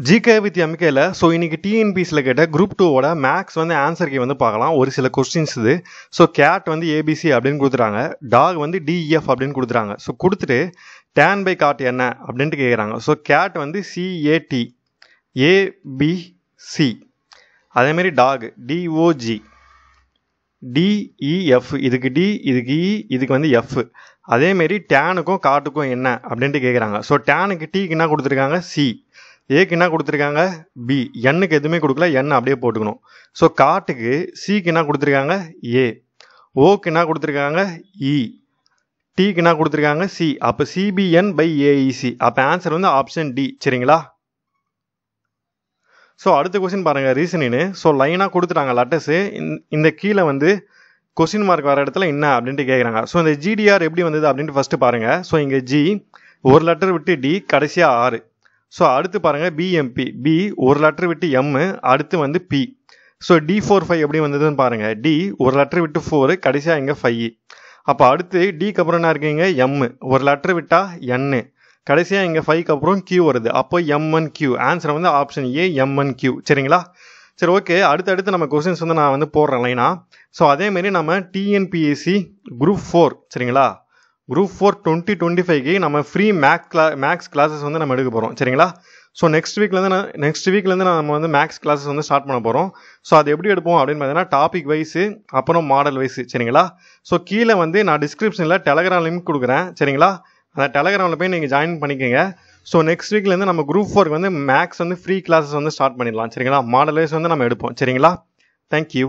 GK with எம்கேல so இன்னைக்கு டிஎன்பிசியில் கேட்ட குரூப் 2வோட மேக்ஸ் வந்து ஆன்சர் கீ வந்து பார்க்கலாம். ஒரு சில கொஸ்டின்ஸ் இது. ஸோ கேட் வந்து ஏபிசி அப்படின்னு கொடுத்துறாங்க, டாக் வந்து டிஇஎஃப் அப்படின்னு கொடுத்துறாங்க. ஸோ கொடுத்துட்டு டேன் பை காட் என்ன அப்படின்ட்டு கேட்குறாங்க. ஸோ கேட் வந்து சிஏடி ஏபிசி, அதேமாரி டாக் டிஓஜி டிஇஎஃப், இதுக்கு டி இதுக்கு இ இதுக்கு வந்து எஃப். அதேமாரி டேனுக்கும் காட்டுக்கும் என்ன அப்படின்ட்டு கேட்குறாங்க. ஸோ டேனுக்கு டீக்கு என்ன கொடுத்துருக்காங்க சி, ஏக்கு என்ன கொடுத்துருக்காங்க பி, எண்ணுக்கு எதுவுமே கொடுக்கல, எண் அப்படியே போட்டுக்கணும். ஸோ காட்டுக்கு சிக்கு என்ன கொடுத்துருக்காங்க ஏ, ஓக்கு என்ன கொடுத்துருக்காங்க இ, டீக்கு என்ன கொடுத்துருக்காங்க சி. அப்போ சிபிஎன் பை ஏஇசி. அப்போ ஆன்சர் வந்து ஆப்ஷன் டி. சரிங்களா? ஸோ அடுத்த கொஸ்டின் பாருங்கள், ரீசனின்னு. ஸோ லைனாக கொடுத்துட்டாங்க லெட்டர்ஸு. இந்த கீழே வந்து கொஸ்டின் மார்க் வர இடத்துல என்ன அப்படின்ட்டு கேட்குறாங்க. ஸோ இந்த ஜிடிஆர் எப்படி வந்தது அப்படின்ட்டு ஃபஸ்ட்டு பாருங்கள். ஸோ இங்கே ஜி ஒரு லெட்டர் விட்டு டி, கடைசியாக ஆறு. ஸோ அடுத்து பாருங்கள் பிஎம்பி, பி ஒரு லெட்டர் விட்டு எம், அடுத்து வந்து பி. ஸோ D45 எப்படி வந்ததுன்னு பாருங்கள். டி ஒரு லெட்டர் விட்டு 4, கடைசியாக இங்கே 5. அப்போ அடுத்து டிக்கு அப்புறம் என்ன இருக்குங்க எம், ஒரு லெட்டர் விட்டால் என், கடைசியாக இங்கே 5க்கு அப்புறம் கியூ வருது. அப்போ MNQ. ஆன்சர் வந்து ஆப்ஷன் ஏ MNQ. சரிங்களா? சரி, ஓகே. அடுத்தடுத்து நம்ம கொஸ்டின்ஸ் வந்து நான் வந்து போடுறேன் லைனா. ஸோ அதேமாரி நம்ம டிஎன்பிஎஸ்சி குரூப் 4, சரிங்களா, குரூப் 4 2025க்கு நம்ம ஃப்ரீ மேக்ஸ் கிளாஸஸ் வந்து நம்ம எடுக்க போகிறோம். சரிங்களா? ஸோ நெக்ஸ்ட் வீக்லேருந்து நம்ம வந்து மேக்ஸ் கிளாஸஸ் வந்து ஸ்டார்ட் பண்ண போகிறோம். ஸோ அது எப்படி எடுப்போம் அப்படின்னு பார்த்தீங்கன்னா டாபிக் வைஸு, அப்புறம் மாடல் வைஸு. சரிங்களா? ஸோ கீழே வந்து நான் டிஸ்கிரிப்ஷனில் டெலகிராம் லிங்க் கொடுக்குறேன். சரிங்களா? அந்த டெலகிராமில் போய் நீங்கள் ஜாயின் பண்ணிக்கோங்க. ஸோ நெக்ஸ்ட் வீக்லேருந்து நம்ம குரூப் 4க்கு வந்து மேக்ஸ் வந்து ஃப்ரீ கிளாஸஸ் வந்து ஸ்டார்ட் பண்ணிடலாம். சரிங்களா? மாடல் வைஸ் வந்து நம்ம எடுப்போம். சரிங்களா? தேங்க்யூ.